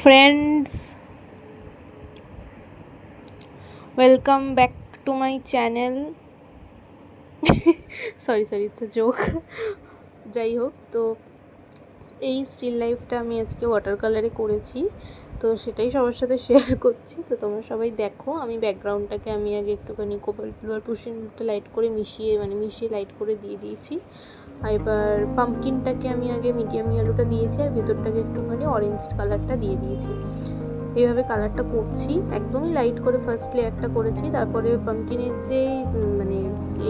friends, welcome back to my channel. sorry it's a joke. যাই হোক, তো এই স্টিল লাইফটা আমি আজকে ওয়াটার কালারে করেছি, তো সেটাই সবার সাথে শেয়ার করছি। তো তোমরা সবাই দেখো। আমি ব্যাকগ্রাউন্ডটাকে আমি আগে একটুখানি কোপাল ব্লু আর পুশিন ব্লুটা লাইট করে মিশিয়ে লাইট করে দিয়ে দিয়েছি। আর এবার পাম্পকিনটাকে আমি আগে মিডিয়াম ইয়েলোটা দিয়েছি আর ভেতরটাকে একটুখানি অরেঞ্জ কালারটা দিয়ে দিয়েছি। এইভাবে কালারটা করছি, একদমই লাইট করে ফার্স্ট লেয়ারটা করেছি। তারপরে পাম্পকিনের যে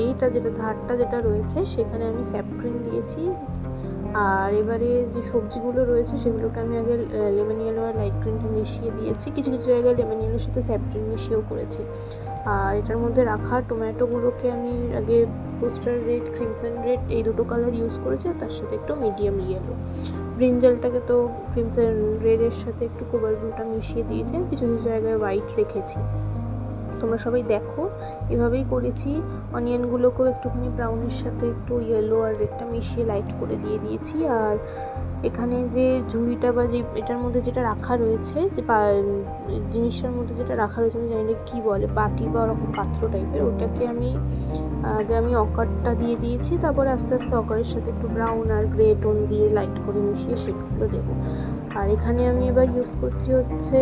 এইটা যেটা ধারটা যেটা রয়েছে সেখানে আমি স্যাপগ্রিন দিয়েছি। আর এবারে যে সবজিগুলো রয়েছে সেগুলোকে আমি আগে লেমন ইয়েলো আর লাইট গ্রিনটা মিশিয়ে দিয়েছি। কিছু কিছু জায়গায় লেমন ইয়েলোর সাথে স্যাপগ্রিন মিশিয়েও করেছি। আর এটার মধ্যে রাখা টমেটোগুলোকে আমি আগে পোস্টার রেড, ক্রিমসন রেড এই দুটো কালার ইউজ করেছি, আর তার সাথে একটু মিডিয়াম ইয়েলো। ব্রিঞ্জালটাকে তো ক্রিমসন রেডের সাথে একটু কোবাল ব্লুটা মিশিয়ে দিয়েছি, আর কিছু কিছু জায়গায় হোয়াইট রেখেছি। তোমরা সবাই দেখো, এভাবেই করেছি। অনিয়নগুলোকেও একটুখানি ব্রাউনের সাথে একটু ইয়েলো আর রেডটা মিশিয়ে লাইট করে দিয়ে দিয়েছি। আর এখানে যে ঝুড়িটা বা যে এটার মধ্যে যেটা রাখা রয়েছে, যে জিনিসটার মধ্যে যেটা রাখা রয়েছে, আমি জানি না কী বলে, বাটি বা ওরকম পাত্র টাইপের, ওটাকে আমি অকারটা দিয়ে দিয়েছি। তারপরে আস্তে আস্তে অকারের সাথে একটু ব্রাউন আর গ্রে টোন দিয়ে লাইট করে মিশিয়ে শেডগুলো দেবো। আর এখানে আমি এবার ইউজ করছি হচ্ছে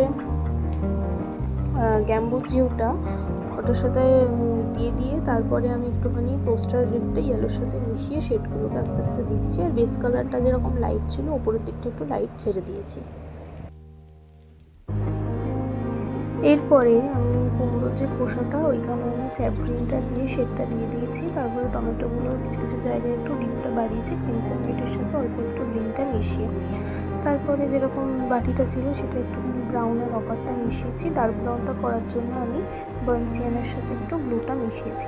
গ্যাম্বুজিওটা, ওটার সাথে দিয়ে তারপরে আমি একটুখানি পোস্টার রেডটা ইয়েলোর সাথে মিশিয়ে শেডগুলোকে আস্তে আস্তে দিচ্ছি। আর বেস কালারটা যেরকম লাইট ছিল ওপরের দিকটা একটু লাইট ছেড়ে দিয়েছি। এরপরে আমি কুমড়োর যে খোসাটা ওইখানে আমি স্যাপগ্রিনটা দিয়ে শেডটা দিয়ে দিয়েছি। তারপরে টমেটোগুলোর কিছু কিছু জায়গায় একটু ডিপটা বাড়িয়েছি ক্রিমসন রেডের সাথে অল্প একটু গ্রিনটা মিশিয়ে। তারপরে যেরকম বাটিটা ছিল সেটা একটুখানি ব্রাউন আর অকারটা মিশিয়েছি। ডার্ক ব্রাউনটা করার জন্য আমি বার্ন সিয়ানের সাথে একটু ব্লুটা মিশিয়েছি।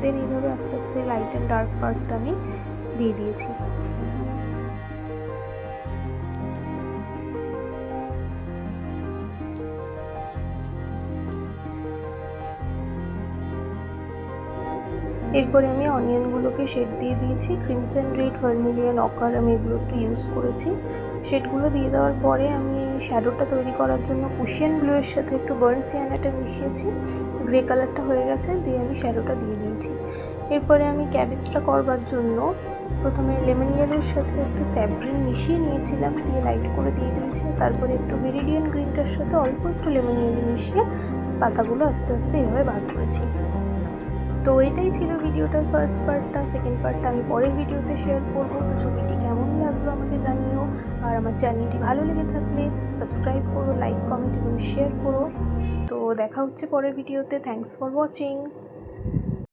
দেন এইভাবে আস্তে আস্তে লাইট অ্যান্ড ডার্ক পার্টটা আমি দিয়ে দিয়েছি। এরপরে আমি অনিয়নগুলোকে শেড দিয়ে দিয়েছি। ক্রিমসন রেড, ভার্মিলিয়ন, অকার আমি এগুলো একটু ইউজ করেছি। শেডগুলো দিয়ে দেওয়ার পরে আমি শ্যাডোটা তৈরি করার জন্য কুশিয়ান ব্লুয়ের সাথে একটু বার্ন সিয়ানাটা মিশিয়েছি। গ্রে কালারটা হয়ে গেছে, দিয়ে আমি শ্যাডোটা দিয়ে দিয়েছি। এরপরে আমি ক্যাবেজটা করবার জন্য প্রথমে লেমন ইয়েলোর সাথে একটু স্যাপগ্রিন মিশিয়ে নিয়েছিলাম, দিয়ে লাইট করে দিয়ে দিয়েছি। তারপরে একটু ভেরিডিয়ান গ্রিনটার সাথে অল্প একটু লেমন ইয়েলো মিশিয়ে পাতাগুলো আস্তে আস্তে এইভাবে বার করেছি। তো এটাই ছিল ভিডিওটার ফার্স্ট পার্টটা। সেকেন্ড পার্টটা আমি পরের ভিডিওতে শেয়ার করবো। তো ছবিটি কেমন লাগলো আমাকে জানিও। আর আমার চ্যানেলটি ভালো লেগে থাকলে সাবস্ক্রাইব করো, লাইক, কমেন্ট এবং শেয়ার করো। তো দেখা হচ্ছে পরের ভিডিওতে। Thanks for watching.